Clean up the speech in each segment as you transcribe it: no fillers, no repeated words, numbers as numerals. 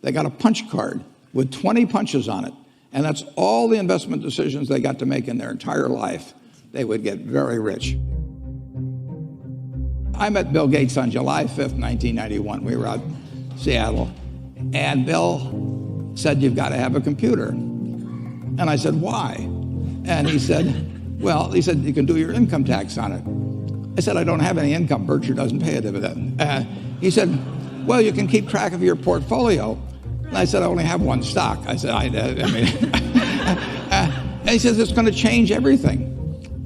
they got a punch card with 20 punches on it, and that's all the investment decisions they got to make in their entire life, they would get very rich. I met Bill Gates on July 5th, 1991. We were out in Seattle, and Bill said, "You've got to have a computer." And I said, "Why?" And he said, "Well," he said, "you can do your income tax on it." I said, "I don't have any income. Berkshire doesn't pay a dividend." He said, "Well, you can keep track of your portfolio." And I said, "I only have one stock." I said, and he says, "It's going to change everything."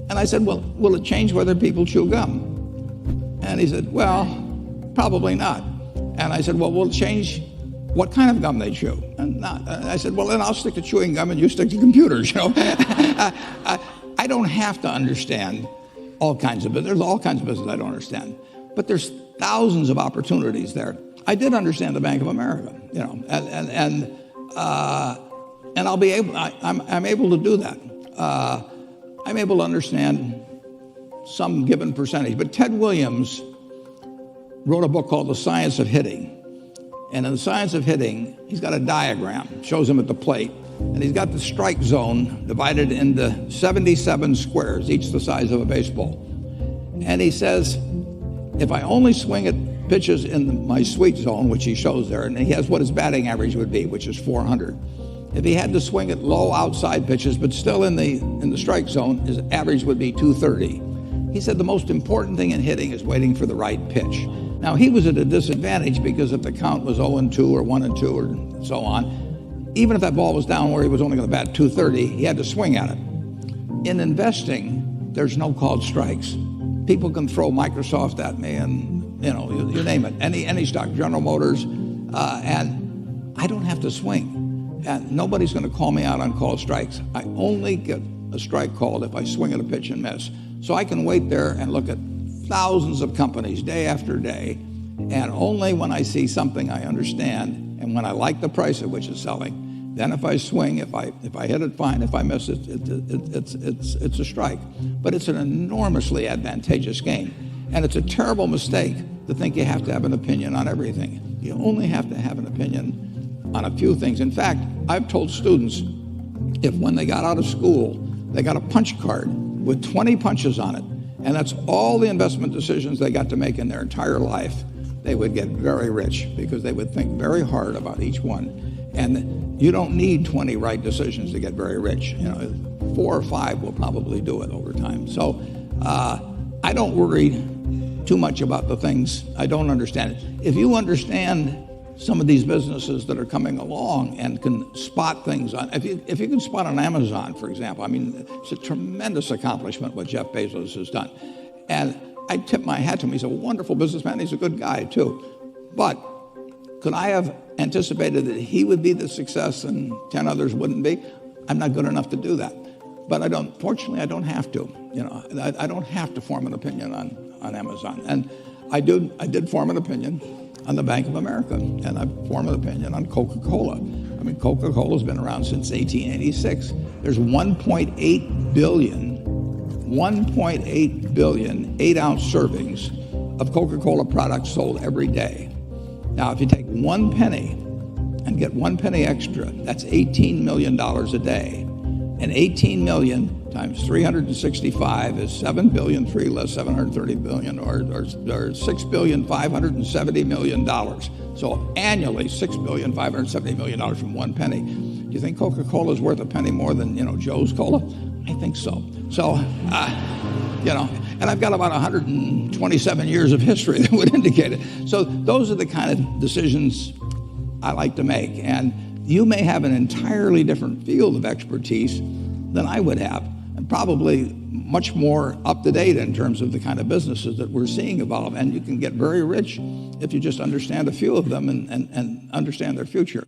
And I said, "Well, will it change whether people chew gum?" And he said, "Well, probably not." And I said, "Well, will it change what kind of gum they chew?" And not. And I said, "Well, then I'll stick to chewing gum and you stick to computers." I don't have to understand all kinds of business. There's all kinds of business I don't understand, but there's thousands of opportunities there. I did understand the Bank of America, and I'll be able. I'm able to do that. I'm able to understand some given percentage. But Ted Williams wrote a book called The Science of Hitting. And in The Science of Hitting, he's got a diagram, shows him at the plate. And he's got the strike zone divided into 77 squares, each the size of a baseball. And he says, if I only swing at pitches in my sweet zone, which he shows there, and he has what his batting average would be, which is 400. If he had to swing at low outside pitches, but still in the strike zone, his average would be 230. He said the most important thing in hitting is waiting for the right pitch. Now, he was at a disadvantage because if the count was 0-2 or 1-2 or so on, even if that ball was down where he was only going to bat 230, he had to swing at it. In investing, there's no called strikes. People can throw Microsoft at me and, you name it, any stock, General Motors, and I don't have to swing. And nobody's going to call me out on called strikes. I only get a strike called if I swing at a pitch and miss. So I can wait there and look at thousands of companies day after day, and only when I see something I understand and when I like the price at which it's selling, then if I swing, if I hit it, fine. If I miss it, it's a strike. But it's an enormously advantageous game, and it's a terrible mistake to think you have to have an opinion on everything. You only have to have an opinion on a few things. In fact, I've told students if when they got out of school, they got a punch card with 20 punches on it, and that's all the investment decisions they got to make in their entire life, they would get very rich because they would think very hard about each one. And you don't need 20 right decisions to get very rich. 4 or 5 will probably do it over time. So I don't worry too much about the things I don't understand. If you understand some of these businesses that are coming along and can spot things on, if you can spot on Amazon, for example, it's a tremendous accomplishment what Jeff Bezos has done. And I tip my hat to him. He's a wonderful businessman. He's a good guy too. But could I have anticipated that he would be the success and 10 others wouldn't be? I'm not good enough to do that. But fortunately, I don't have to. I don't have to form an opinion on Amazon. And I did form an opinion on the Bank of America, and I formed an opinion on Coca-Cola. Coca-Cola's been around since 1886. There's 1.8 billion 8-ounce servings of Coca-Cola products sold every day. Now, if you take 1 penny and get 1 penny extra, that's $18 million a day. And 18 million times 365 is 7 billion, 3 less 730 billion, or $6,570 million. So annually, $6,570 million from 1 penny. Do you think Coca-Cola is worth a penny more than, Joe's Cola? I think so. So, and I've got about 127 years of history that would indicate it. So those are the kind of decisions I like to make. And you may have an entirely different field of expertise than I would have, and probably much more up to date in terms of the kind of businesses that we're seeing evolve. And you can get very rich if you just understand a few of them and understand their future.